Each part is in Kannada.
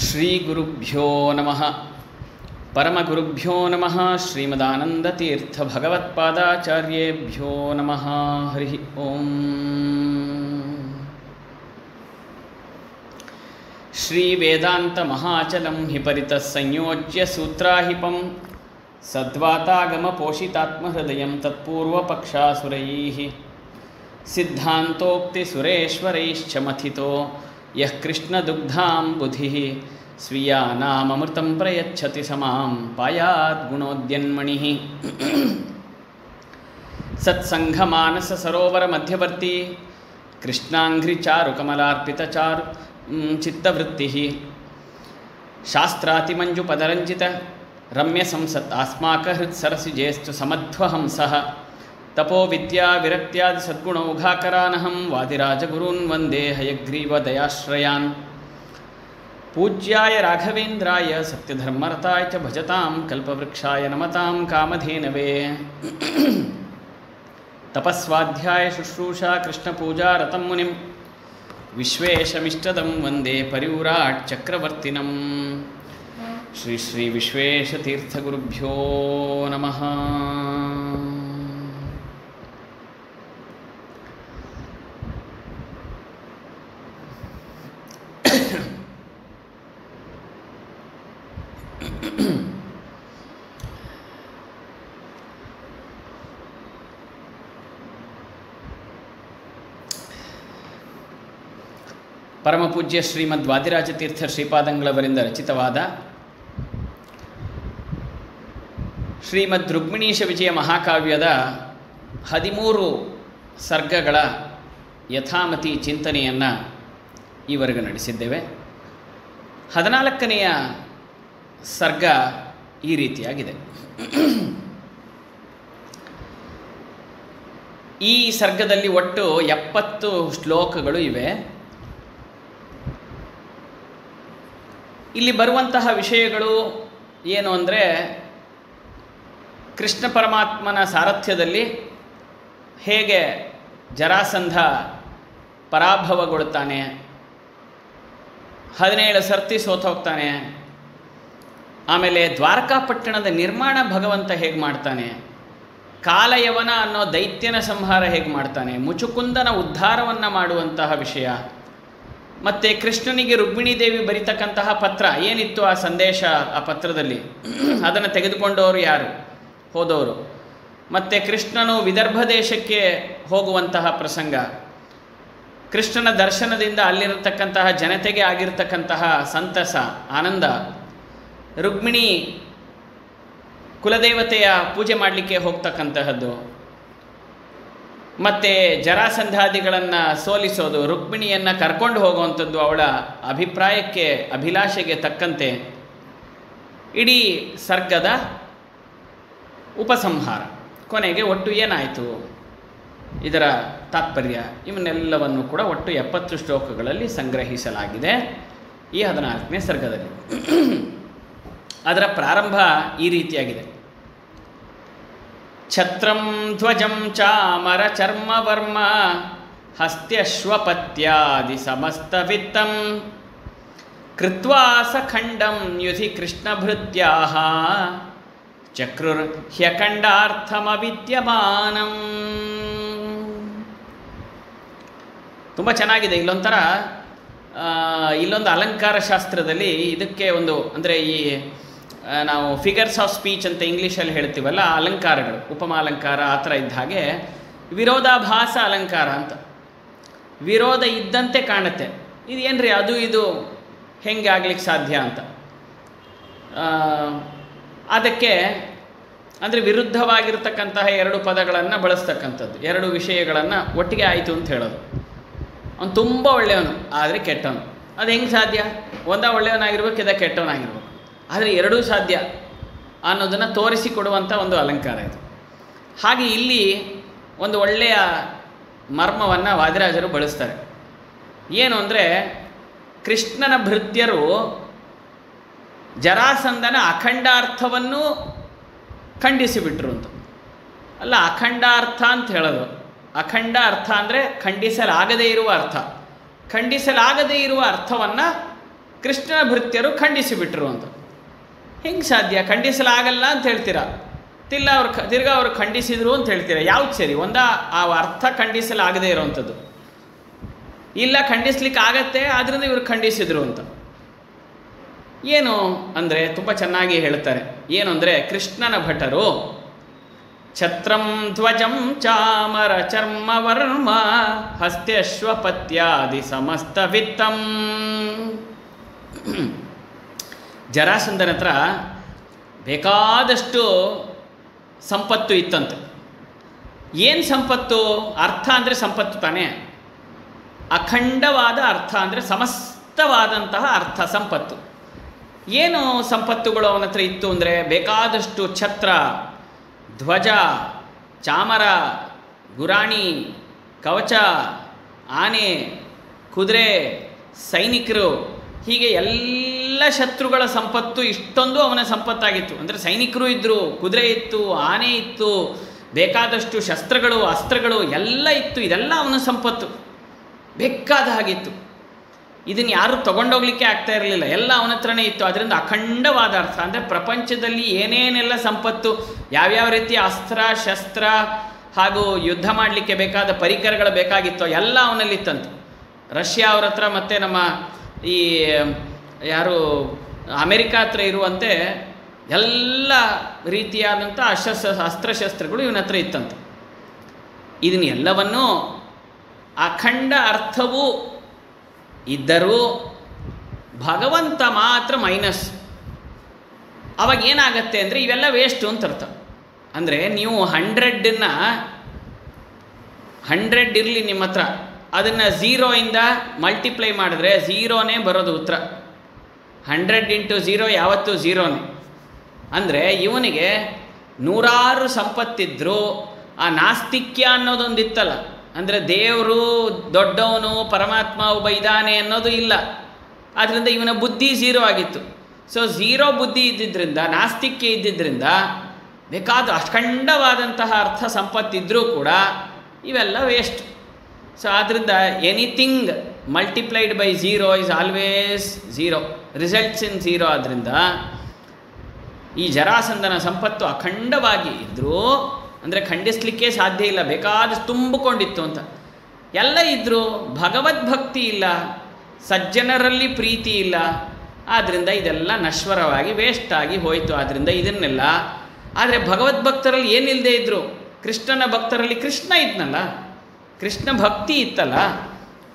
ಶ್ರೀ ಗುರುಭ್ಯೋ ನಮಃ. ಪರಮಗುರುಭ್ಯೋ ನಮಃ. ಶ್ರೀಮದಾನಂದತೀರ್ಥ ಭಗವತ್ಪಾದಾಚಾರ್ಯೇಭ್ಯೋ ನಮಃ. ಹರಿ ಓಂ. ಶ್ರೀ ವೇದಾಂತ ಮಹಾಚಲಂ ಹಿ ಪರಿತಃ ಸಂಯೋಜ್ಯ ಸೂತ್ರಾಹಿಪಂ ಸದ್ವಾತಾಗಮ ಪೋಷಿತಾತ್ಮಹೃದಯಂ ತತ್ಪೂರ್ವಪಕ್ಷಾಸುರೈಃ ಸಿದ್ಧಾಂತೋಕ್ತಿ ಸುರೇಶ್ವರೈಶ್ಚ ಮಥಿತೋ ಯಃ ಕೃಷ್ಣದುಗ್ಧಾಂಬುಧಿಃ ಸ್ವೀಯಾನಾಮೃತಂ ಪ್ರಯಚ್ಛತಿ ಸಮಾಂ ಪಾಯಾತ್ ಗುಣೋದ್ಯನ್ಮಣಿಃ. ಸತ್ಸಂಘಮಾನಸ ಸರೋವರ ಮಧ್ಯವರ್ತಿ ಕೃಷ್ಣಾಂಘ್ರಿಚಾರುಕಮಲಾರ್ಪಿತಚಾರು ಚಿತ್ತವೃತ್ತಿಃ ಶಾಸ್ತ್ರಾತಿಮಂಜುಪದರಂಜಿತ ರಮ್ಯಸಂಸತ್ ಆಸ್ಮಾಕ ಹೃತ್ಸರಸಿಜೇಸ್ತು ಸಮಧ್ವಹಂಸಃ ತಪೋ ವಿದ್ಯಾ ವಿರಕ್ತ್ಯಾದಿ ಸದ್ಗುಣೌಘಾಕರಾನಹಂ ವಾದಿರಾಜಗುರೂನ್ ವಂದೇ ಹಯಗ್ರೀವದಯಾಶ್ರಯಾನ್. ಪೂಜ್ಯಾಯ ರಾಘವೇಂದ್ರಾಯ ಸತ್ಯಧರ್ಮರತಾಯ ಚ ಭಜತಾಂ ಕಲ್ಪವೃಕ್ಷಾಯ ನಮತಾಂ ಕಾಮಧೇನವೇ. ತಪಸ್ವಾಧ್ಯಾಯ ಶುಶ್ರೂಷಾ ಕೃಷ್ಣಪೂಜಾರತಂ ಮುನಿಂ ವಿಶ್ವೇಶಮಿಷ್ಟದಂ ವಂದೇ ಪರಿವ್ರಾಟ್ ಚಕ್ರವರ್ತಿನಂ. ಶ್ರೀ ಶ್ರೀ ವಿಶ್ವೇಶತೀರ್ಥಗುರುಭ್ಯೋ ನಮಃ. ಪರಮಪೂಜ್ಯ ಶ್ರೀಮದ್ ವಾದಿರಾಜತೀರ್ಥ ಶ್ರೀಪಾದಂಗಳವರಿಂದ ರಚಿತವಾದ ಶ್ರೀಮದ್ ರುಕ್ಮಿಣೀಶ ವಿಜಯ ಮಹಾಕಾವ್ಯದ 13 ಸರ್ಗಗಳ ಯಥಾಮತಿ ಚಿಂತನೆಯನ್ನು ಈವರೆಗೂ ನಡೆಸಿದ್ದೇವೆ. 14ನೆಯ ಸರ್ಗ ಈ ರೀತಿಯಾಗಿದೆ. ಈ ಸರ್ಗದಲ್ಲಿ ಒಟ್ಟು 70 ಶ್ಲೋಕಗಳು ಇವೆ. ಇಲ್ಲಿ ಬರುವಂತಹ ವಿಷಯಗಳು ಏನು ಅಂದರೆ, ಕೃಷ್ಣ ಪರಮಾತ್ಮನ ಸಾರಥ್ಯದಲ್ಲಿ ಹೇಗೆ ಜರಾಸಂಧ ಪರಾಭವಗೊಳ್ತಾನೆ, 17 ಸರ್ತಿ ಸೋತೋಗ್ತಾನೆ, ಆಮೇಲೆ ದ್ವಾರಕಾಪಟ್ಟಣದ ನಿರ್ಮಾಣ ಭಗವಂತ ಹೇಗೆ ಮಾಡ್ತಾನೆ, ಕಾಲಯವನ ಅನ್ನೋ ದೈತ್ಯನ ಸಂಹಾರ ಹೇಗೆ ಮಾಡ್ತಾನೆ, ಮುಚುಕುಂದನ ಉದ್ಧಾರವನ್ನು ಮಾಡುವಂತಹ ವಿಷಯ, ಮತ್ತು ಕೃಷ್ಣನಿಗೆ ರುಕ್ಮಿಣೀ ದೇವಿ ಬರೀತಕ್ಕಂತಹ ಪತ್ರ ಏನಿತ್ತು, ಆ ಸಂದೇಶ ಆ ಪತ್ರದಲ್ಲಿ, ಅದನ್ನು ತೆಗೆದುಕೊಂಡವರು ಯಾರು, ಹೋದವರು, ಮತ್ತು ಕೃಷ್ಣನು ವಿದರ್ಭ ದೇಶಕ್ಕೆ ಹೋಗುವಂತಹ ಪ್ರಸಂಗ, ಕೃಷ್ಣನ ದರ್ಶನದಿಂದ ಅಲ್ಲಿರತಕ್ಕಂತಹ ಜನತೆಗೆ ಆಗಿರತಕ್ಕಂತಹ ಸಂತಸ ಆನಂದ, ರುಕ್ಮಿಣಿ ಕುಲದೇವತೆಯ ಪೂಜೆ ಮಾಡಲಿಕ್ಕೆ ಹೋಗ್ತಕ್ಕಂತಹದ್ದು, ಮತ್ತು ಜರಾಸಂಧಾದಿಗಳನ್ನು ಸೋಲಿಸೋದು, ರುಕ್ಮಿಣಿಯನ್ನು ಕರ್ಕೊಂಡು ಹೋಗುವಂಥದ್ದು ಅವಳ ಅಭಿಪ್ರಾಯಕ್ಕೆ ಅಭಿಲಾಷೆಗೆ ತಕ್ಕಂತೆ, ಇಡೀ ಸರ್ಗದ ಉಪಸಂಹಾರ, ಕೊನೆಗೆ ಒಟ್ಟು ಏನಾಯಿತು, ಇದರ ತಾತ್ಪರ್ಯ, ಇವನ್ನೆಲ್ಲವನ್ನು ಕೂಡ ಒಟ್ಟು 70 ಶ್ಲೋಕಗಳಲ್ಲಿ ಸಂಗ್ರಹಿಸಲಾಗಿದೆ ಈ 14ನೇ ಸರ್ಗದಲ್ಲಿ. ಅದರ ಪ್ರಾರಂಭ ಈ ರೀತಿಯಾಗಿದೆ. ಛತ್ರಂ ಧ್ವಜಂ ಚಾಮರ ಚರ್ಮವರ್ಮ ಹಸ್ತ್ಯಶ್ವಪತ್ಯಾದಿ ಸಮಸ್ತವಿತ್ತಂ ಕೃತ್ವಾ ಸಖಂಡಂ ಯುಧಿ ಕೃಷ್ಣಭೃತ್ಯಾಹ ಚಕ್ರುರ್ ಹ್ಯಖಂಡಾರ್ಥಮವಿದ್ಯಮಾನಂ. ತುಂಬ ಚೆನ್ನಾಗಿದೆ. ಇಲ್ಲೊಂದು ಅಲಂಕಾರ ಶಾಸ್ತ್ರದಲ್ಲಿ ಇದಕ್ಕೆ ಒಂದು, ಅಂದರೆ ಈ ನಾವು ಫಿಗರ್ಸ್ ಆಫ್ ಸ್ಪೀಚ್ ಅಂತ ಇಂಗ್ಲೀಷಲ್ಲಿ ಹೇಳ್ತೀವಲ್ಲ, ಅಲಂಕಾರಗಳು, ಉಪಮಾಲಂಕಾರ ಆ ಥರ ಇದ್ದ ಹಾಗೆ ವಿರೋಧಾಭಾಸ ಅಲಂಕಾರ ಅಂತ. ವಿರೋಧ ಇದ್ದಂತೆ ಕಾಣುತ್ತೆ, ಇದು ಏನ್ರಿ ಅದು ಇದು ಹೆಂಗೆ ಆಗ್ಲಿಕ್ಕೆ ಸಾಧ್ಯ ಅಂತ. ಅದಕ್ಕೆ ಅಂದರೆ ವಿರುದ್ಧವಾಗಿರ್ತಕ್ಕಂತಹ 2 ಪದಗಳನ್ನು ಬಳಸ್ತಕ್ಕಂಥದ್ದು, 2 ವಿಷಯಗಳನ್ನು ಒಟ್ಟಿಗೆ ಆಯಿತು ಅಂತ ಹೇಳೋದು. ಅವನು ತುಂಬ ಒಳ್ಳೆಯವನು ಆದರೆ ಕೆಟ್ಟವನು, ಅದು ಹೆಂಗೆ ಸಾಧ್ಯ, ಒಂದ ಒಳ್ಳೆಯವನಾಗಿರ್ಬೇಕು, ಇದ ಕೆಟ್ಟವನಾಗಿರ್ಬೇಕು, ಆದರೆ ಎರಡೂ ಸಾಧ್ಯ ಅನ್ನೋದನ್ನು ತೋರಿಸಿಕೊಡುವಂಥ ಒಂದು ಅಲಂಕಾರ ಇದು. ಹಾಗೆ ಇಲ್ಲಿ ಒಂದು ಒಳ್ಳೆಯ ಮರ್ಮವನ್ನು ವಾದಿರಾಜರು ಬಳಸ್ತಾರೆ. ಏನು ಅಂದರೆ, ಕೃಷ್ಣನ ಭೃತ್ಯರು ಜರಾಸಂಧನ ಅಖಂಡಾರ್ಥವನ್ನು ಖಂಡಿಸಿಬಿಟ್ರು ಅಂತ. ಅಲ್ಲ, ಅಖಂಡಾರ್ಥ ಅಂತ ಹೇಳೋದು. ಅಖಂಡ ಅರ್ಥ ಅಂದರೆ ಖಂಡಿಸಲಾಗದೇ ಇರುವ ಅರ್ಥ. ಖಂಡಿಸಲಾಗದೇ ಇರುವ ಅರ್ಥವನ್ನು ಕೃಷ್ಣನ ಭೃತ್ಯರು ಖಂಡಿಸಿಬಿಟ್ರು ಅಂತ. ಹೆಂಗೆ ಸಾಧ್ಯ? ಖಂಡಿಸಲಾಗಲ್ಲ ಅಂತ ಹೇಳ್ತೀರಾ, ತಿರ್ಗಾ ಅವರು ಖಂಡಿಸಿದರು ಅಂತ ಹೇಳ್ತೀರಾ. ಯಾವ್ದು ಸರಿ? ಆ ಅರ್ಥ ಖಂಡಿಸಲಾಗದೇ ಇರೋವಂಥದ್ದು, ಇಲ್ಲ ಖಂಡಿಸ್ಲಿಕ್ಕೆ ಆಗತ್ತೆ ಆದ್ದರಿಂದ ಇವರು ಖಂಡಿಸಿದರು ಅಂತ. ಏನು ಅಂದರೆ ತುಂಬ ಚೆನ್ನಾಗಿ ಹೇಳ್ತಾರೆ. ಏನು ಅಂದರೆ, ಕೃಷ್ಣನ ಭಟರು ಛತ್ರಂ ಧ್ವಜಂ ಚಾಮರ ಚರ್ಮ ವರ್ಮ ಹಸ್ತ್ಯಶ್ವಪತ್ಯಾದಿ ಸಮಸ್ತ ವಿತ್ತಂ. ಜರಾಸಂಧನ ಹತ್ರ ಬೇಕಾದಷ್ಟು ಸಂಪತ್ತು ಇತ್ತಂತೆ. ಏನು ಸಂಪತ್ತು? ಅರ್ಥ ಅಂದರೆ ಸಂಪತ್ತು ತಾನೇ. ಅಖಂಡವಾದ ಅರ್ಥ ಅಂದರೆ ಸಮಸ್ತವಾದಂತಹ ಅರ್ಥ ಸಂಪತ್ತು. ಏನು ಸಂಪತ್ತುಗಳು ಅವನ ಹತ್ರ ಇತ್ತು ಅಂದರೆ, ಬೇಕಾದಷ್ಟು ಛತ್ರ, ಧ್ವಜ, ಚಾಮರ, ಗುರಾಣಿ, ಕವಚ, ಆನೆ, ಕುದುರೆ, ಸೈನಿಕರು, ಹೀಗೆ ಎಲ್ಲ ಶತ್ರುಗಳ ಸಂಪತ್ತು ಇಷ್ಟೊಂದು ಅವನ ಸಂಪತ್ತಾಗಿತ್ತು. ಅಂದರೆ ಸೈನಿಕರು ಇದ್ದರು, ಕುದುರೆ ಇತ್ತು, ಆನೆ ಇತ್ತು, ಬೇಕಾದಷ್ಟು ಶಸ್ತ್ರಗಳು, ಅಸ್ತ್ರಗಳು ಎಲ್ಲ ಇತ್ತು. ಇದೆಲ್ಲ ಅವನ ಸಂಪತ್ತು, ಬೇಕಾದ ಹಾಗಿತ್ತು. ಇದನ್ನು ಯಾರೂ ತೊಗೊಂಡೋಗ್ಲಿಕ್ಕೆ ಆಗ್ತಾ ಇರಲಿಲ್ಲ, ಎಲ್ಲ ಅವನ ಹತ್ರನೇ ಇತ್ತು. ಅದರಿಂದ ಅಖಂಡವಾದ ಅರ್ಥ ಅಂದರೆ ಪ್ರಪಂಚದಲ್ಲಿ ಏನೇನೆಲ್ಲ ಸಂಪತ್ತು, ಯಾವ್ಯಾವ ರೀತಿಯ ಅಸ್ತ್ರ ಶಸ್ತ್ರ ಹಾಗೂ ಯುದ್ಧ ಮಾಡಲಿಕ್ಕೆ ಬೇಕಾದ ಪರಿಕರಗಳು ಬೇಕಾಗಿತ್ತೋ ಎಲ್ಲ ಅವನಲ್ಲಿತ್ತಂತೆ. ರಷ್ಯಾ ಅವ್ರ ಹತ್ರ ಮತ್ತು ನಮ್ಮ ಈ ಯಾರು ಅಮೆರಿಕ ಹತ್ರ ಇರುವಂತೆ ಎಲ್ಲ ರೀತಿಯಾದಂಥ ಅಸ್ತ್ರಶಸ್ತ್ರಗಳು ಇವನ ಹತ್ರ ಇತ್ತಂತೆ. ಇದನ್ನೆಲ್ಲವನ್ನೂ ಅಖಂಡ ಅರ್ಥವೂ ಇದ್ದರೂ ಭಗವಂತ ಮಾತ್ರ ಮೈನಸ್. ಅವಾಗ ಏನಾಗತ್ತೆ ಅಂದರೆ ಇವೆಲ್ಲ ವೇಸ್ಟು ಅಂತ ಅರ್ಥ. ಅಂದರೆ ನೀವು 100 ಇರಲಿ ನಿಮ್ಮ ಹತ್ರ, ಅದನ್ನು 0ಇಂದ ಮಲ್ಟಿಪ್ಲೈ ಮಾಡಿದ್ರೆ 0ನೇ ಬರೋದು ಉತ್ತರ. 100 × 0 ಯಾವತ್ತೂ 0ನೇ. ಅಂದರೆ ಇವನಿಗೆ 100 ಸಂಪತ್ತಿದ್ದರೂ ಆ ನಾಸ್ತಿಕ್ಯ ಅನ್ನೋದೊಂದಿತ್ತಲ್ಲ, ಅಂದರೆ ದೇವರು ದೊಡ್ಡವನು, ಪರಮಾತ್ಮ ಒಬ್ಬ ಇದ್ದಾನೆ ಅನ್ನೋದು ಇಲ್ಲ. ಆದ್ದರಿಂದ ಇವನ ಬುದ್ಧಿ 0 ಆಗಿತ್ತು. ಸೊ 0 ಬುದ್ಧಿ ಇದ್ದಿದ್ದರಿಂದ, ನಾಸ್ತಿಕ್ಯ ಇದ್ದಿದ್ದರಿಂದ ಬೇಕಾದ ಅಖಂಡವಾದಂತಹ ಅರ್ಥ ಸಂಪತ್ತಿದ್ದರೂ ಕೂಡ ಇವೆಲ್ಲ ವೇಸ್ಟ್. ಸೊ ಆದ್ದರಿಂದ anything multiplied by 0 is always 0, results in 0. ಆದ್ದರಿಂದ ಈ ಜರಾಸಂಧನ ಸಂಪತ್ತು ಅಖಂಡವಾಗಿ ಇದ್ದರೂ, ಅಂದರೆ ಖಂಡಿಸಲಿಕ್ಕೆ ಸಾಧ್ಯ ಇಲ್ಲ, ಬೇಕಾದಷ್ಟು ತುಂಬಿಕೊಂಡಿತ್ತು ಅಂತ ಎಲ್ಲ ಇದ್ದರೂ ಭಗವದ್ಭಕ್ತಿ ಇಲ್ಲ, ಸಜ್ಜನರಲ್ಲಿ ಪ್ರೀತಿ ಇಲ್ಲ. ಆದ್ದರಿಂದ ಇದೆಲ್ಲ ನಶ್ವರವಾಗಿ ವೇಸ್ಟಾಗಿ ಹೋಯಿತು. ಆದ್ದರಿಂದ ಇದನ್ನೆಲ್ಲ, ಆದರೆ ಭಗವದ್ಭಕ್ತರಲ್ಲಿ ಏನಿಲ್ಲದೆ ಇದ್ದರು, ಕೃಷ್ಣನ ಭಕ್ತರಲ್ಲಿ ಕೃಷ್ಣ ಇದ್ನಲ್ಲ, ಕೃಷ್ಣ ಭಕ್ತಿ ಇತ್ತಲ್ಲ.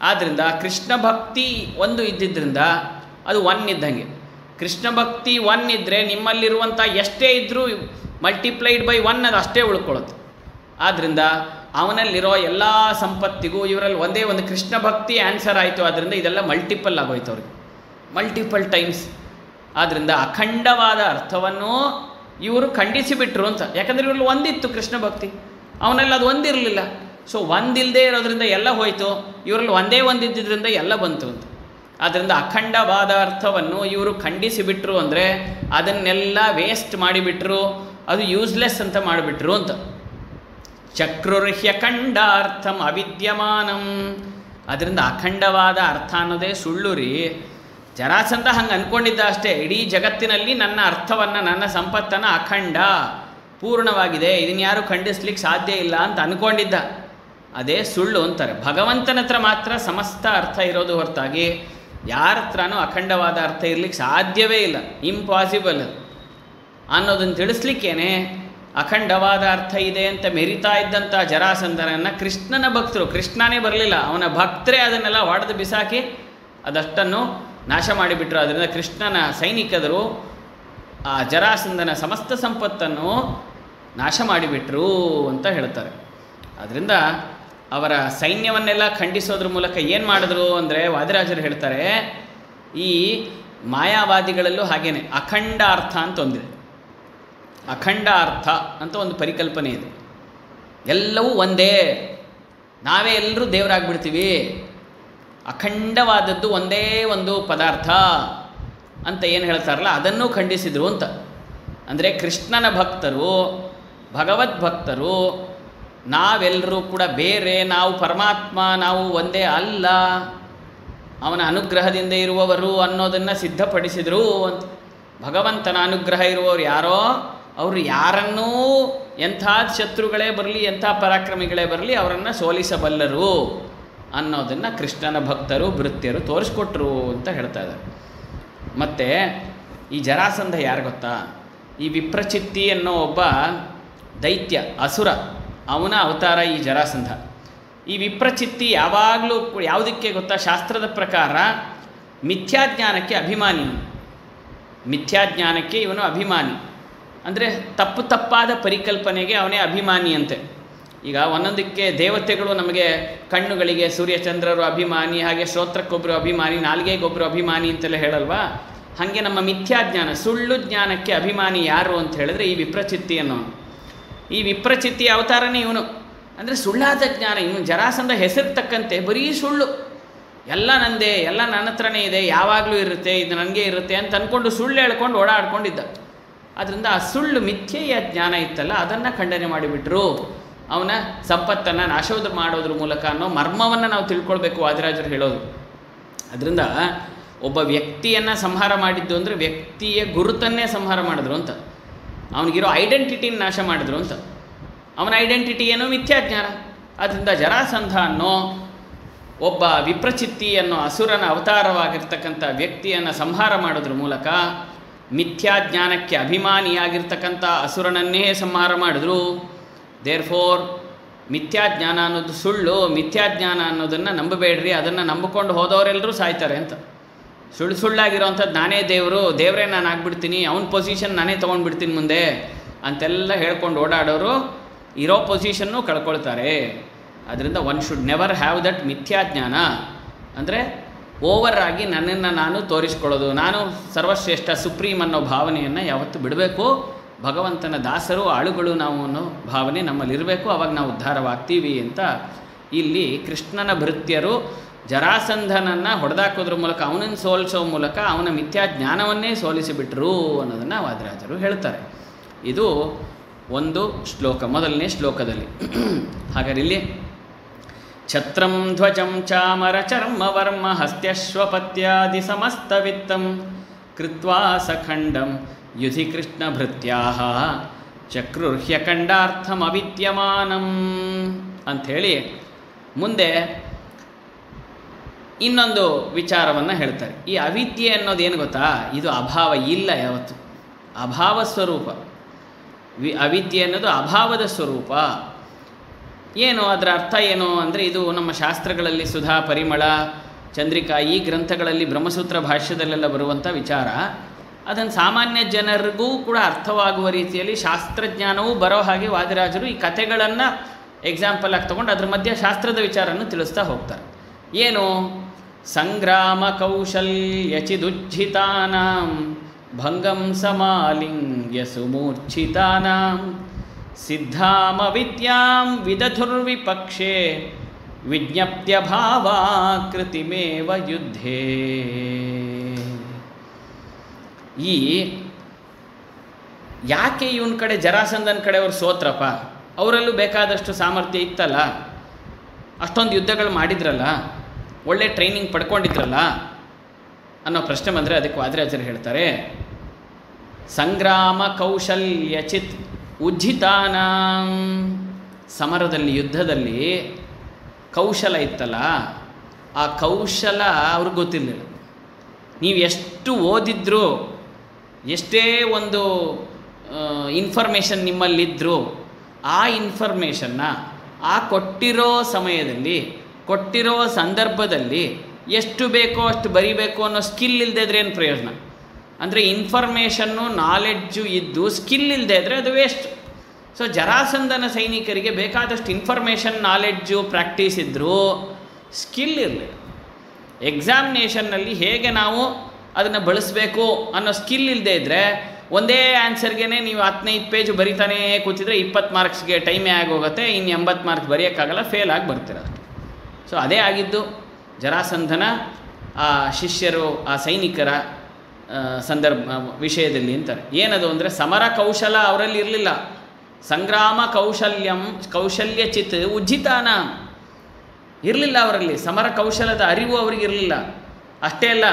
ಆದ್ದರಿಂದ ಕೃಷ್ಣ ಭಕ್ತಿ ಒಂದು ಇದ್ದಿದ್ದರಿಂದ ಅದು 1 ಇದ್ದಂಗೆ. ಕೃಷ್ಣ ಭಕ್ತಿ 1 ಇದ್ದರೆ ನಿಮ್ಮಲ್ಲಿರುವಂಥ ಎಷ್ಟೇ ಇದ್ದರೂ ಮಲ್ಟಿಪ್ಲೈಡ್ ಬೈ 1 ಅದು ಅಷ್ಟೇ ಉಳ್ಕೊಳ್ಳುತ್ತೆ. ಆದ್ದರಿಂದ ಅವನಲ್ಲಿರೋ ಎಲ್ಲ ಸಂಪತ್ತಿಗೂ ಇವರಲ್ಲಿ ಒಂದೇ ಒಂದು ಕೃಷ್ಣ ಭಕ್ತಿ ಆನ್ಸರ್ ಆಯಿತು. ಆದ್ದರಿಂದ ಇದೆಲ್ಲ ಮಲ್ಟಿಪಲ್ ಆಗೋಯ್ತು ಅವ್ರಿಗೆ, ಮಲ್ಟಿಪಲ್ ಟೈಮ್ಸ್. ಆದ್ದರಿಂದ ಅಖಂಡವಾದ ಅರ್ಥವನ್ನು ಇವರು ಖಂಡಿಸಿಬಿಟ್ರು ಅಂತ. ಯಾಕಂದರೆ ಇವರಲ್ಲಿ ಒಂದಿತ್ತು ಕೃಷ್ಣ ಭಕ್ತಿ, ಅವನಲ್ಲಿ ಅದು ಒಂದಿರಲಿಲ್ಲ. ಸೊ ಒಂದಿಲ್ಲದೆ ಇರೋದ್ರಿಂದ ಎಲ್ಲ ಹೋಯಿತು, ಇವರಲ್ಲಿ ಒಂದೇ ಒಂದಿದ್ದರಿಂದ ಎಲ್ಲ ಬಂತು ಅಂತ. ಆದ್ದರಿಂದ ಅಖಂಡವಾದ ಅರ್ಥವನ್ನು ಇವರು ಖಂಡಿಸಿಬಿಟ್ರು ಅಂದರೆ ಅದನ್ನೆಲ್ಲ ವೇಸ್ಟ್ ಮಾಡಿಬಿಟ್ರು, ಅದು ಯೂಸ್ಲೆಸ್ ಅಂತ ಮಾಡಿಬಿಟ್ರು ಅಂತ. ಚಕ್ರುರ್ಹ್ಯಖಂಡಾರ್ಥಂ ಅವಿದ್ಯಮಾನಂ. ಅದರಿಂದ ಅಖಂಡವಾದ ಅರ್ಥ ಅನ್ನೋದೇ ಸುಳ್ಳು ರೀ. ಜರಾಸಂಧ ಹಂಗೆ ಅಂದ್ಕೊಂಡಿದ್ದ ಅಷ್ಟೇ, ಇಡೀ ಜಗತ್ತಿನಲ್ಲಿ ನನ್ನ ಅರ್ಥವನ್ನು, ನನ್ನ ಸಂಪತ್ತನ್ನು ಅಖಂಡ ಪೂರ್ಣವಾಗಿದೆ, ಇದನ್ನು ಯಾರು ಖಂಡಿಸ್ಲಿಕ್ಕೆ ಸಾಧ್ಯ ಇಲ್ಲ ಅಂತ ಅಂದ್ಕೊಂಡಿದ್ದ. ಅದೇ ಸುಳ್ಳು ಅಂತಾರೆ. ಭಗವಂತನ ಹತ್ರ ಮಾತ್ರ ಸಮಸ್ತ ಅರ್ಥ ಇರೋದು ಹೊರತಾಗಿ ಯಾರ ಹತ್ರನೂ ಅಖಂಡವಾದ ಅರ್ಥ ಇರಲಿಕ್ಕೆ ಸಾಧ್ಯವೇ ಇಲ್ಲ, ಇಂಪಾಸಿಬಲ್ ಅನ್ನೋದನ್ನು ತಿಳಿಸ್ಲಿಕ್ಕೇನೆ ಅಖಂಡವಾದ ಅರ್ಥ ಇದೆ ಅಂತ ಮೆರಿತಾ ಇದ್ದಂಥ ಜರಾಸಂಧನನ್ನು ಕೃಷ್ಣನ ಭಕ್ತರು, ಕೃಷ್ಣನೇ ಬರಲಿಲ್ಲ, ಅವನ ಭಕ್ತರೇ ಅದನ್ನೆಲ್ಲ ಹೊಡೆದು ಬಿಸಾಕಿ ಅದಷ್ಟನ್ನು ನಾಶ ಮಾಡಿಬಿಟ್ರು. ಅದರಿಂದ ಕೃಷ್ಣನ ಸೈನಿಕರು ಆ ಜರಾಸಂಧನ ಸಮಸ್ತ ಸಂಪತ್ತನ್ನು ನಾಶ ಮಾಡಿಬಿಟ್ರು ಅಂತ ಹೇಳ್ತಾರೆ. ಅದರಿಂದ ಅವರ ಸೈನ್ಯವನ್ನೆಲ್ಲ ಖಂಡಿಸೋದ್ರ ಮೂಲಕ ಏನು ಮಾಡಿದ್ರು ಅಂದರೆ, ವಾದಿರಾಜರು ಹೇಳ್ತಾರೆ, ಈ ಮಾಯಾವಾದಿಗಳಲ್ಲೂ ಹಾಗೇನೆ ಅಖಂಡ ಅರ್ಥ ಅಂತ ಒಂದಿದೆ. ಅಖಂಡ ಅರ್ಥ ಅಂತ ಒಂದು ಪರಿಕಲ್ಪನೆ ಇದೆ. ಎಲ್ಲವೂ ಒಂದೇ, ನಾವೇ ಎಲ್ಲರೂ ದೇವರಾಗ್ಬಿಡ್ತೀವಿ, ಅಖಂಡವಾದದ್ದು ಒಂದೇ ಒಂದು ಪದಾರ್ಥ ಅಂತ ಏನು ಹೇಳ್ತಾರಲ್ಲ ಅದನ್ನು ಖಂಡಿಸಿದರು ಅಂತ. ಅಂದರೆ ಕೃಷ್ಣನ ಭಕ್ತರು, ಭಗವದ್ಭಕ್ತರು ನಾವೆಲ್ಲರೂ ಕೂಡ ಬೇರೆ, ನಾವು ಪರಮಾತ್ಮ, ನಾವು ಒಂದೇ ಅಲ್ಲ ಅವನ ಅನುಗ್ರಹದಿಂದ ಇರುವವರು ಅನ್ನೋದನ್ನು ಸಿದ್ಧಪಡಿಸಿದರು ಅಂತ. ಭಗವಂತನ ಅನುಗ್ರಹ ಇರುವವರು ಯಾರೋ ಅವರು ಯಾರನ್ನೂ ಎಂಥ ಶತ್ರುಗಳೇ ಬರಲಿ, ಎಂಥ ಪರಾಕ್ರಮಿಗಳೇ ಬರಲಿ, ಅವರನ್ನು ಸೋಲಿಸಬಲ್ಲರು ಅನ್ನೋದನ್ನು ಕೃಷ್ಣನ ಭಕ್ತರು ಭೃತ್ಯರು ತೋರಿಸ್ಕೊಟ್ರು ಅಂತ ಹೇಳ್ತಾ ಇದ್ದಾರೆ. ಮತ್ತು ಈ ಜರಾಸಂಧ ಯಾರು ಗೊತ್ತಾ? ಈ ವಿಪ್ರಚಿತ್ತಿ ಅನ್ನೋ ಒಬ್ಬ ದೈತ್ಯ ಅಸುರ, ಅವನ ಅವತಾರ ಈ ಜರಾಸಂಧ. ಈ ವಿಪ್ರಚಿತ್ತಿ ಯಾವಾಗಲೂ ಯಾವುದಕ್ಕೆ ಗೊತ್ತಾ? ಶಾಸ್ತ್ರದ ಪ್ರಕಾರ ಮಿಥ್ಯಾಜ್ಞಾನಕ್ಕೆ ಅಭಿಮಾನಿ. ಮಿಥ್ಯಾಜ್ಞಾನಕ್ಕೆ ಇವನು ಅಭಿಮಾನಿ, ಅಂದರೆ ತಪ್ಪಾದ ಪರಿಕಲ್ಪನೆಗೆ ಅವನೇ ಅಭಿಮಾನಿ ಅಂತೆ. ಈಗ ಒಂದೊಂದಕ್ಕೆ ದೇವತೆಗಳು ನಮಗೆ ಕಣ್ಣುಗಳಿಗೆ ಸೂರ್ಯಚಂದ್ರರು ಅಭಿಮಾನಿ, ಹಾಗೆ ಶ್ರೋತ್ರಕ್ಕೊಬ್ಬರು ಅಭಿಮಾನಿ, ನಾಲಿಗೆಗೊಬ್ಬರು ಅಭಿಮಾನಿ ಅಂತೆಲ್ಲ ಹೇಳಲ್ವಾ? ಹಾಗೆ ನಮ್ಮ ಮಿಥ್ಯಾಜ್ಞಾನ ಸುಳ್ಳು ಜ್ಞಾನಕ್ಕೆ ಅಭಿಮಾನಿ ಯಾರು ಅಂತ ಹೇಳಿದ್ರೆ ಈ ವಿಪ್ರಚಿತ್ತಿ ಅನ್ನೋನು. ಈ ವಿಪ್ರಚಿತ್ತಿ ಅವತಾರನೇ ಇವನು, ಅಂದರೆ ಸುಳ್ಳಾದ ಜ್ಞಾನ. ಇವನು ಜರಾಸಂಧ ಹೆಸರು ತಕ್ಕಂತೆ ಬರೀ ಸುಳ್ಳು, ಎಲ್ಲ ನಂದೇ, ಎಲ್ಲ ನನ್ನ ಹತ್ರನೇ ಇದೆ, ಯಾವಾಗಲೂ ಇರುತ್ತೆ, ಇದು ನನಗೆ ಇರುತ್ತೆ ಅಂತ ಅಂದ್ಕೊಂಡು ಸುಳ್ಳು ಹೇಳ್ಕೊಂಡು ಓಡಾಡ್ಕೊಂಡಿದ್ದ. ಆದ್ದರಿಂದ ಆ ಸುಳ್ಳು ಮಿಥ್ಯೆಯ ಜ್ಞಾನ ಇತ್ತಲ್ಲ, ಅದನ್ನು ಖಂಡನೆ ಮಾಡಿಬಿಟ್ರು. ಅವನ ಸಂಪತ್ತನ್ನು ನಾಶೋಧ ಮಾಡೋದ್ರ ಮೂಲಕ ಅನ್ನೋ ಮರ್ಮವನ್ನು ನಾವು ತಿಳ್ಕೊಳ್ಬೇಕು, ವಾದಿರಾಜರು ಹೇಳೋದು. ಅದರಿಂದ ಒಬ್ಬ ವ್ಯಕ್ತಿಯನ್ನು ಸಂಹಾರ ಮಾಡಿದ್ದು ಅಂದರೆ ವ್ಯಕ್ತಿಯ ಗುರುತನ್ನೇ ಸಂಹಾರ ಮಾಡಿದ್ರು ಅಂತ, ಅವನಿಗಿರೋ ಐಡೆಂಟಿಟಿನ ನಾಶ ಮಾಡಿದ್ರು ಅಂತ. ಅವನ ಐಡೆಂಟಿಟಿ ಏನೋ ಮಿಥ್ಯಾಜ್ಞಾನ. ಆದ್ದರಿಂದ ಜರಾಸಂಧ ಅನ್ನೋ ಒಬ್ಬ ವಿಪ್ರಚಿತ್ತಿ ಅನ್ನೋ ಅಸುರನ ಅವತಾರವಾಗಿರ್ತಕ್ಕಂಥ ವ್ಯಕ್ತಿಯನ್ನು ಸಂಹಾರ ಮಾಡೋದ್ರ ಮೂಲಕ ಮಿಥ್ಯಾಜ್ಞಾನಕ್ಕೆ ಅಭಿಮಾನಿಯಾಗಿರ್ತಕ್ಕಂಥ ಅಸುರನನ್ನೇ ಸಂಹಾರ ಮಾಡಿದ್ರು. ದೇರ್ಫೋರ್ ಮಿಥ್ಯಾಜ್ಞಾನ ಅನ್ನೋದು ಸುಳ್ಳು, ಮಿಥ್ಯಾಜ್ಞಾನ ಅನ್ನೋದನ್ನು ನಂಬಬೇಡ್ರಿ, ಅದನ್ನು ನಂಬಿಕೊಂಡು ಹೋದವರೆಲ್ಲರೂ ಸಾಯ್ತಾರೆ ಅಂತ. ಸುಳ್ಳಾಗಿರೋವಂಥದ್ದು ನಾನೇ ದೇವರು, ದೇವರೇ ನಾನು ಆಗ್ಬಿಡ್ತೀನಿ, ಅವನ ಪೊಸಿಷನ್ ನಾನೇ ತೊಗೊಂಡ್ಬಿಡ್ತೀನಿ ಮುಂದೆ ಅಂತೆಲ್ಲ ಹೇಳ್ಕೊಂಡು ಓಡಾಡೋರು ಇರೋ ಪೊಸಿಷನ್ನು ಕಳ್ಕೊಳ್ತಾರೆ. ಅದರಿಂದ one should never have that ಮಿಥ್ಯಾಜ್ಞಾನ, ಅಂದರೆ ಓವರ್ ಆಗಿ ನನ್ನನ್ನು ನಾನು ತೋರಿಸ್ಕೊಳ್ಳೋದು, ನಾನು ಸರ್ವಶ್ರೇಷ್ಠ ಸುಪ್ರೀಮ್ ಅನ್ನೋ ಭಾವನೆಯನ್ನು ಯಾವತ್ತೂ ಬಿಡಬೇಕು. ಭಗವಂತನ ದಾಸರು ಆಳುಗಳು ನಾವು ಅನ್ನೋ ಭಾವನೆ ನಮ್ಮಲ್ಲಿರಬೇಕು, ಆವಾಗ ನಾವು ಉದ್ಧಾರವಾಗ್ತೀವಿ ಅಂತ ಇಲ್ಲಿ ಕೃಷ್ಣನ ಭೃತ್ಯರು ಜರಾಸಂಧನನ್ನು ಹೊಡೆದಾಕೋದ್ರ ಮೂಲಕ, ಅವನನ್ನು ಸೋಲಿಸೋ ಮೂಲಕ ಅವನ ಮಿಥ್ಯಾಜ್ಞಾನವನ್ನೇ ಸೋಲಿಸಿಬಿಟ್ರು ಅನ್ನೋದನ್ನು ವಾದಿರಾಜರು ಹೇಳ್ತಾರೆ. ಇದು ಒಂದು ಶ್ಲೋಕ, ಮೊದಲನೇ ಶ್ಲೋಕದಲ್ಲಿ. ಹಾಗಾದ್ರೆ ಇಲ್ಲಿ ಛತ್ರಂ ಧ್ವಜಂ ಚಾಮರ ಚರ್ಮ ವರ್ಮ ಹಸ್ತ್ಯಶ್ವಪತ್ಯಾದಿ ಸಮಸ್ತವಿತ್ತಂ ಕೃತ್ವಾ ಸಖಂಡಂ ಯುಧಿ ಕೃಷ್ಣ ಭೃತ್ಯಾಹ ಚಕ್ರುರ್ಹ್ಯಖಂಡಾರ್ಥಂ ಅವಿದ್ಯಮಾನಂ ಅಂಥೇಳಿ ಮುಂದೆ ಇನ್ನೊಂದು ವಿಚಾರವನ್ನು ಹೇಳ್ತಾರೆ. ಈ ಅವಿದ್ಯೆ ಅನ್ನೋದೇನು ಗೊತ್ತಾ? ಇದು ಅಭಾವ ಇಲ್ಲ, ಯಾವತ್ತು ಅಭಾವ ಸ್ವರೂಪ. ಅವಿದ್ಯೆ ಅನ್ನೋದು ಅಭಾವದ ಸ್ವರೂಪ. ಏನು ಅದರ ಅರ್ಥ ಏನು ಅಂದರೆ, ಇದು ನಮ್ಮ ಶಾಸ್ತ್ರಗಳಲ್ಲಿ ಸುಧಾ, ಪರಿಮಳ, ಚಂದ್ರಿಕಾ ಈ ಗ್ರಂಥಗಳಲ್ಲಿ ಬ್ರಹ್ಮಸೂತ್ರ ಭಾಷ್ಯದಲ್ಲೆಲ್ಲ ಬರುವಂಥ ವಿಚಾರ. ಅದನ್ನು ಸಾಮಾನ್ಯ ಜನರಿಗೂ ಕೂಡ ಅರ್ಥವಾಗುವ ರೀತಿಯಲ್ಲಿ ಶಾಸ್ತ್ರಜ್ಞಾನವೂ ಬರೋ ಹಾಗೆ ವಾದಿರಾಜರು ಈ ಕಥೆಗಳನ್ನು ಎಕ್ಸಾಂಪಲ್ ಆಗಿ ತೊಗೊಂಡು ಅದ್ರ ಮಧ್ಯೆ ಶಾಸ್ತ್ರದ ವಿಚಾರವನ್ನು ತಿಳಿಸ್ತಾ ಹೋಗ್ತಾರೆ. ಏನು? ಸಂಗ್ರಾಮ ಕೌಶಲ್ಯಚಿದುಜ್ಜಿತಾನಾಂ ಭಂಗಂ ಸಮಾಲಿಂಗ್ಯ ಸುಮೂರ್ಛಿತಾನಾಂ ಸಿದ್ಧಾಮ ವಿದ್ಯಾಂ ವಿದಧುರ್ವಿಪಕ್ಷೆ ವಿಜ್ಞಪ್ತ್ಯ ಭಾವಾಕೃತಿಮೇವ ಯುದ್ಧೇ. ಈ ಯಾಕೆ ಇವನ ಕಡೆ ಜರಾಸಂಧನ ಕಡೆ ಅವ್ರು ಸೋತ್ರಪ್ಪ? ಅವರಲ್ಲೂ ಬೇಕಾದಷ್ಟು ಸಾಮರ್ಥ್ಯ ಇತ್ತಲ್ಲ, ಅಷ್ಟೊಂದು ಯುದ್ಧಗಳು ಮಾಡಿದ್ರಲ್ಲ, ಒಳ್ಳೆ ಟ್ರೈನಿಂಗ್ ಪಡ್ಕೊಂಡಿದ್ರಲ್ಲ ಅನ್ನೋ ಪ್ರಶ್ನೆ ಬಂದರೆ ಅದಕ್ಕೆ ವಾದಿರಾಜರು ಹೇಳ್ತಾರೆ, ಸಂಗ್ರಾಮ ಕೌಶಲ್ಯಚಿತ್ ಉಜ್ಜಿತಾನಾಂ. ಸಮರದಲ್ಲಿ, ಯುದ್ಧದಲ್ಲಿ ಕೌಶಲ ಇತ್ತಲ್ಲ, ಆ ಕೌಶಲ ಅವ್ರಿಗೆ ಗೊತ್ತಿರಲಿಲ್ಲ. ನೀವು ಎಷ್ಟು ಓದಿದ್ರು, ಎಷ್ಟೇ ಒಂದು ಇನ್ಫಾರ್ಮೇಷನ್ ನಿಮ್ಮಲ್ಲಿದ್ದರೂ ಆ ಇನ್ಫಾರ್ಮೇಷನ್ನ ಆ ಕೊಟ್ಟಿರೋ ಸಮಯದಲ್ಲಿ, ಕೊಟ್ಟಿರೋ ಸಂದರ್ಭದಲ್ಲಿ ಎಷ್ಟು ಬೇಕೋ ಅಷ್ಟು ಬರಿಬೇಕು ಅನ್ನೋ ಸ್ಕಿಲ್ ಇಲ್ಲದೆ ಇದ್ರೆ ಏನು ಪ್ರಯೋಜನ? ಅಂದರೆ ಇನ್ಫಾರ್ಮೇಷನ್ನು, ನಾಲೆಡ್ಜು ಇದ್ದು ಸ್ಕಿಲ್ ಇಲ್ಲದೆ ಇದ್ದರೆ ಅದು ವೇಸ್ಟ್. ಸೊ ಜರಾಸಂಧನ ಸೈನಿಕರಿಗೆ ಬೇಕಾದಷ್ಟು ಇನ್ಫಾರ್ಮೇಷನ್, ನಾಲೆಡ್ಜು, ಪ್ರಾಕ್ಟೀಸ್ ಇದ್ದರೂ ಸ್ಕಿಲ್ ಇರಲಿಲ್ಲ. ಎಕ್ಸಾಮಿನೇಷನ್ನಲ್ಲಿ ಹೇಗೆ ನಾವು ಅದನ್ನು ಬಳಸಬೇಕು ಅನ್ನೋ ಸ್ಕಿಲ್ ಇಲ್ಲದೆ ಇದ್ದರೆ ಒಂದೇ ಆನ್ಸರ್ಗೆ ನೀವು 15 ಪೇಜ್ ಬರಿತಾನೇ ಕೂತಿದ್ರೆ 20 ಮಾರ್ಕ್ಸ್ಗೆ ಟೈಮೇ ಆಗೋಗುತ್ತೆ, ಇನ್ನು 80 ಮಾರ್ಕ್ಸ್ ಬರೆಯೋಕ್ಕಾಗಲ್ಲ, ಫೇಲ್ ಆಗಿ ಬರ್ತೀರ. ಸೊ ಅದೇ ಆಗಿದ್ದು ಜರಾಸಂಧನ ಆ ಶಿಷ್ಯರು, ಆ ಸೈನಿಕರ ವಿಷಯದಲ್ಲಿ ಅಂತಾರೆ. ಏನದು ಅಂದರೆ ಸಮರ ಕೌಶಲ ಅವರಲ್ಲಿ ಇರಲಿಲ್ಲ. ಸಂಗ್ರಾಮ ಕೌಶಲ್ಯಚಿತ್ ಉಜ್ಜಿತಾನ ಇರಲಿಲ್ಲ ಅವರಲ್ಲಿ. ಸಮರ ಕೌಶಲದ ಅರಿವು ಅವರಿಗಿರಲಿಲ್ಲ. ಅಷ್ಟೇ ಅಲ್ಲ,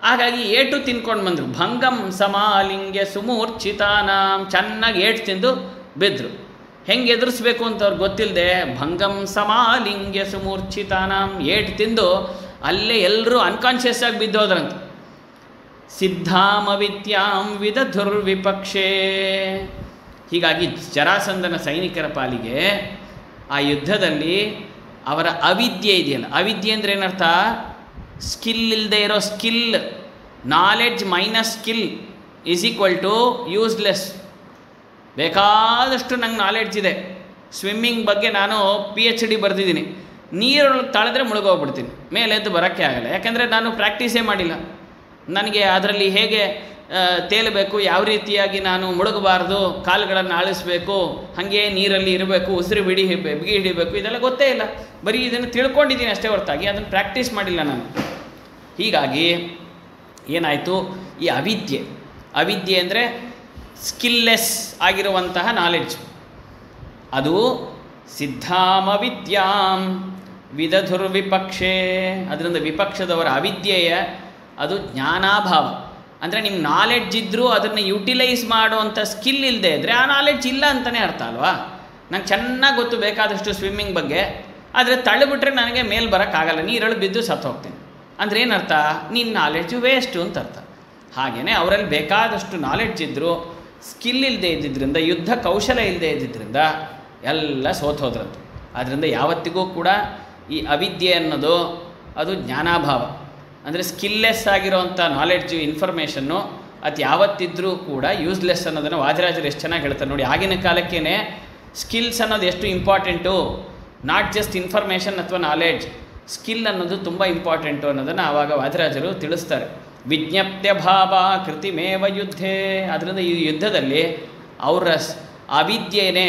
ಹಾಗಾಗಿ ಏಟು ತಿನ್ಕೊಂಡು ಬಂದರು. ಭಂಗಂ ಸಮಾಲಿಂಗ್ಯ ಸುಮೂರ್ಛಿತಾನಾಂ, ಚೆನ್ನಾಗಿ ಏಟು ತಿಂದು ಬಿದ್ದರು. ಹೆಂಗೆ ಎದುರಿಸ್ಬೇಕು ಅಂತ ಅವ್ರಿಗೆ ಗೊತ್ತಿಲ್ಲದೆ ಭಂಗಂ ಸಮಾಲಿಂಗ್ಯ ಸುಮೂರ್ಛಿತಾನಾಂ, ಏಟು ತಿಂದು ಅಲ್ಲೇ ಎಲ್ಲರೂ ಅನ್ಕಾನ್ಷಿಯಸ್ ಆಗಿ ಬಿದ್ದೋದ್ರಂತೆ. ಸಿದ್ಧಾಮವಿದ್ಯಾಂ ವಿದಧುರ್ವಿಪಕ್ಷೇ. ಹೀಗಾಗಿ ಜರಾಸಂಧನ ಸೈನಿಕರ ಪಾಲಿಗೆ ಆ ಯುದ್ಧದಲ್ಲಿ ಅವರ ಅವಿದ್ಯೆ ಇದೆಯಲ್ಲ, ಅವಿದ್ಯೆ ಅಂದರೆ ಏನರ್ಥ? ಸ್ಕಿಲ್ ಇಲ್ಲದೆ ಇರೋ skill. Knowledge minus skill is equal to useless. ಬೇಕಾದಷ್ಟು ನಂಗೆ ನಾಲೆಡ್ಜ್ ಇದೆ, ಸ್ವಿಮ್ಮಿಂಗ್ ಬಗ್ಗೆ ನಾನು PhD ಬರೆದಿದ್ದೀನಿ, ನೀರೊಳಗೆ ತಾಳಿದ್ರೆ ಮುಳುಗೋಗ್ಬಿಡ್ತೀನಿ, ಮೇಲೆ ಎದ್ದು ಬರೋಕ್ಕೆ ಆಗಲ್ಲ. ಯಾಕೆಂದರೆ ನಾನು ಪ್ರಾಕ್ಟೀಸೇ ಮಾಡಿಲ್ಲ. ನನಗೆ ಅದರಲ್ಲಿ ಹೇಗೆ ತೇಲಬೇಕು, ಯಾವ ರೀತಿಯಾಗಿ ನಾನು ಮುಳುಗಬಾರ್ದು, ಕಾಲುಗಳನ್ನು ಆಳಿಸ್ಬೇಕು, ಹಾಗೆ ನೀರಲ್ಲಿ ಇರಬೇಕು, ಉಸಿರು ಬಿಗಿ ಹಿಡಿಬೇಕು, ಇದೆಲ್ಲ ಗೊತ್ತೇ ಇಲ್ಲ. ಬರೀ ಇದನ್ನು ತಿಳ್ಕೊಂಡಿದ್ದೀನಿ ಅಷ್ಟೇ ಹೊರತಾಗಿ ಅದನ್ನು ಪ್ರಾಕ್ಟೀಸ್ ಮಾಡಿಲ್ಲ ನಾನು. ಹೀಗಾಗಿ ಏನಾಯಿತು, ಈ ಅವಿದ್ಯೆ ಅಂದರೆ ಸ್ಕಿಲ್ಲೆಸ್ ಆಗಿರುವಂತಹ ನಾಲೆಡ್ಜ್, ಅದು ಸಿದ್ಧಾಮವಿದ್ಯಾಂ ವಿದಧುರ್ವಿಪಕ್ಷೇ. ಅದರಿಂದ ವಿಪಕ್ಷದವರ ಅವಿದ್ಯೆಯ ಅದು ಜ್ಞಾನಾಭಾವ. ಅಂದರೆ ನಿಮ್ಮ ನಾಲೆಡ್ಜ್ ಇದ್ದರೂ ಅದನ್ನು ಯುಟಿಲೈಸ್ ಮಾಡುವಂಥ ಸ್ಕಿಲ್ ಇಲ್ಲದೆ ಇದ್ದರೆ ಆ ನಾಲೆಡ್ಜ್ ಇಲ್ಲ ಅಂತಲೇ ಅರ್ಥ ಅಲ್ವಾ? ನಂಗೆ ಚೆನ್ನಾಗಿ ಗೊತ್ತು ಬೇಕಾದಷ್ಟು ಸ್ವಿಮ್ಮಿಂಗ್ ಬಗ್ಗೆ, ಆದರೆ ತಳ್ಳಿಬಿಟ್ರೆ ನನಗೆ ಮೇಲೆ ಬರೋಕ್ಕಾಗಲ್ಲ, ನೀರೊಳಗೆ ಬಿದ್ದು ಸತ್ತು ಹೋಗ್ತೀನಿ ಅಂದರೆ ಏನರ್ಥ? ನಿನ್ನ ನಾಲೆಡ್ಜು ವೇಸ್ಟು ಅಂತ ಅರ್ಥ. ಹಾಗೆಯೇ ಅವರಲ್ಲಿ ಬೇಕಾದಷ್ಟು ನಾಲೆಡ್ಜ್ ಇದ್ದರೂ ಸ್ಕಿಲ್ ಇಲ್ಲದೆ ಇದ್ದಿದ್ದರಿಂದ, ಯುದ್ಧ ಕೌಶಲ ಇಲ್ಲದೆ ಇದ್ದಿದ್ದರಿಂದ ಎಲ್ಲ ಸೋತೋದ್ರಂತೆ. ಆದ್ದರಿಂದ ಯಾವತ್ತಿಗೂ ಕೂಡ ಈ ಅವಿದ್ಯೆ ಅನ್ನೋದು ಅದು ಜ್ಞಾನಾಭಾವ. ಅಂದರೆ ಸ್ಕಿಲ್ಲೆಸ್ ಆಗಿರೋವಂಥ ನಾಲೆಡ್ಜು, ಇನ್ಫಾರ್ಮೇಷನ್ನು ಅದು ಯಾವತ್ತಿದ್ರೂ ಕೂಡ ಯೂಸ್ಲೆಸ್ ಅನ್ನೋದನ್ನು ವಾದಿರಾಜರು ಎಷ್ಟು ಚೆನ್ನಾಗಿ ಹೇಳ್ತಾರೆ ನೋಡಿ. ಆಗಿನ ಕಾಲಕ್ಕೇ ಸ್ಕಿಲ್ಸ್ ಅನ್ನೋದು ಎಷ್ಟು ಇಂಪಾರ್ಟೆಂಟು, ನಾಟ್ ಜಸ್ಟ್ ಇನ್ಫಾರ್ಮೇಷನ್ ಅಥವಾ ನಾಲೆಡ್ಜ್, ಸ್ಕಿಲ್ ಅನ್ನೋದು ತುಂಬ ಇಂಪಾರ್ಟೆಂಟು ಅನ್ನೋದನ್ನು ಆವಾಗ ವಾದಿರಾಜರು ತಿಳಿಸ್ತಾರೆ. ವಿಜ್ಞಪ್ತ್ಯ ಭಾವ ಕೃತಿಮೇವ ಯುದ್ಧೇ. ಅದರಿಂದ ಈ ಯುದ್ಧದಲ್ಲಿ ಅವರ ಅವಿದ್ಯೆಯೇ,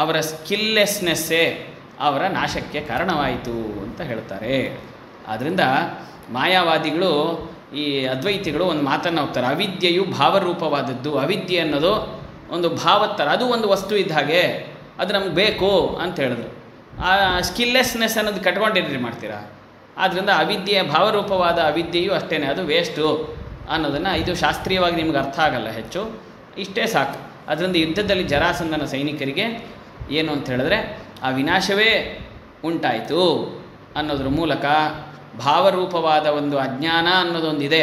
ಅವರ ಸ್ಕಿಲ್ಲೆಸ್ನೆಸ್ಸೇ ಅವರ ನಾಶಕ್ಕೆ ಕಾರಣವಾಯಿತು ಅಂತ ಹೇಳ್ತಾರೆ. ಆದ್ದರಿಂದ ಮಾಯಾವಾದಿಗಳು, ಈ ಅದ್ವೈತಿಗಳು ಒಂದು ಮಾತನ್ನು ಹೋಗ್ತಾರೆ, ಅವಿದ್ಯೆಯು ಭಾವರೂಪವಾದದ್ದು. ಅವಿದ್ಯೆ ಅನ್ನೋದು ಒಂದು ಭಾವತ್ತರ, ಅದು ಒಂದು ವಸ್ತು ಇದ್ದ ಹಾಗೆ, ಅದು ನಮ್ಗೆ ಬೇಕು ಅಂತ ಹೇಳಿದ್ರು. ಆ ಸ್ಕಿಲ್ಲೆಸ್ನೆಸ್ ಅನ್ನೋದು ಕಟ್ಕೊಂಡಿರಿ ಮಾಡ್ತೀರಾ. ಆದ್ದರಿಂದ ಅವಿದ್ಯೆಯ ಭಾವರೂಪವಾದ ಅವಿದ್ಯೆಯು ಅಷ್ಟೇ, ಅದು ವೇಸ್ಟು ಅನ್ನೋದನ್ನು, ಇದು ಶಾಸ್ತ್ರೀಯವಾಗಿ ನಿಮ್ಗೆ ಅರ್ಥ ಆಗಲ್ಲ ಹೆಚ್ಚು, ಇಷ್ಟೇ ಸಾಕು. ಅದರಿಂದ ಯುದ್ಧದಲ್ಲಿ ಜರಾಸಂಧನ ಸೈನಿಕರಿಗೆ ಏನು ಅಂತ ಹೇಳಿದ್ರೆ ಆ ವಿನಾಶವೇ ಉಂಟಾಯಿತು ಅನ್ನೋದ್ರ ಮೂಲಕ ಭಾವರೂಪವಾದ ಒಂದು ಅಜ್ಞಾನ ಅನ್ನೋದೊಂದಿದೆ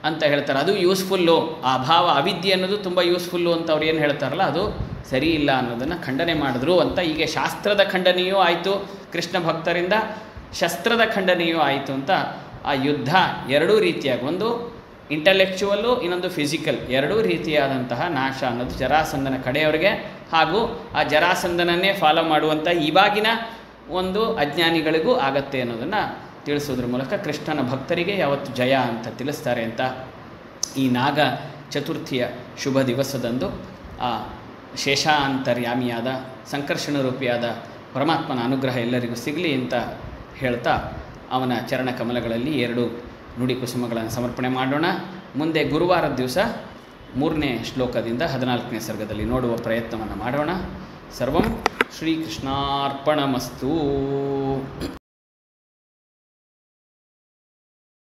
ಅಂತ ಹೇಳ್ತಾರೆ. ಅದು ಯೂಸ್ಫುಲ್ಲು, ಆ ಭಾವ ಅವಿದ್ಯೆ ಅನ್ನೋದು ತುಂಬ ಯೂಸ್ಫುಲ್ಲು ಅಂತ ಅವ್ರು ಏನು ಹೇಳ್ತಾರಲ್ಲ ಅದು ಸರಿ ಇಲ್ಲ ಅನ್ನೋದನ್ನು ಖಂಡನೆ ಮಾಡಿದ್ರು ಅಂತ. ಹೀಗೆ ಶಾಸ್ತ್ರದ ಖಂಡನೆಯೂ ಆಯಿತು ಕೃಷ್ಣ ಭಕ್ತರಿಂದ, ಶಸ್ತ್ರದ ಖಂಡನೆಯೂ ಆಯಿತು ಅಂತ. ಆ ಯುದ್ಧ ಎರಡೂ ರೀತಿಯಾಗಿ, ಒಂದು ಇಂಟಲೆಕ್ಚುವಲ್ಲು, ಇನ್ನೊಂದು ಫಿಸಿಕಲ್, ಎರಡೂ ರೀತಿಯಾದಂತಹ ನಾಶ ಅನ್ನೋದು ಜರಾಸಂಧನ ಕಡೆಯವರಿಗೆ ಹಾಗೂ ಆ ಜರಾಸಂಧನನ್ನೇ ಫಾಲೋ ಮಾಡುವಂಥ ಇವಾಗಿನ ಒಂದು ಅಜ್ಞಾನಿಗಳಿಗೂ ಆಗತ್ತೆ ಅನ್ನೋದನ್ನು ತಿಳಿಸೋದ್ರ ಮೂಲಕ ಕೃಷ್ಣನ ಭಕ್ತರಿಗೆ ಯಾವತ್ತು ಜಯ ಅಂತ ತಿಳಿಸ್ತಾರೆ ಅಂತ ಈ ನಾಗ ಚತುರ್ಥಿಯ ಶುಭ ದಿವಸದಂದು ಆ ಶೇಷಾಂತರ್ಯಾಮಿಯಾದ ಸಂಕರ್ಷಣ ರೂಪಿಯಾದ ಪರಮಾತ್ಮನ ಅನುಗ್ರಹ ಎಲ್ಲರಿಗೂ ಸಿಗಲಿ ಅಂತ ಹೇಳ್ತಾ ಅವನ ಚರಣ ಕಮಲಗಳಲ್ಲಿ 2 ನುಡಿ ಕುಸುಮಗಳನ್ನು ಸಮರ್ಪಣೆ ಮಾಡೋಣ. ಮುಂದೆ ಗುರುವಾರದ ದಿವಸ 3ನೇ ಶ್ಲೋಕದಿಂದ 14ನೇ ಸರ್ಗದಲ್ಲಿ ನೋಡುವ ಪ್ರಯತ್ನವನ್ನು ಮಾಡೋಣ. ಸರ್ವಂ ಶ್ರೀಕೃಷ್ಣಾರ್ಪಣಮಸ್ತು.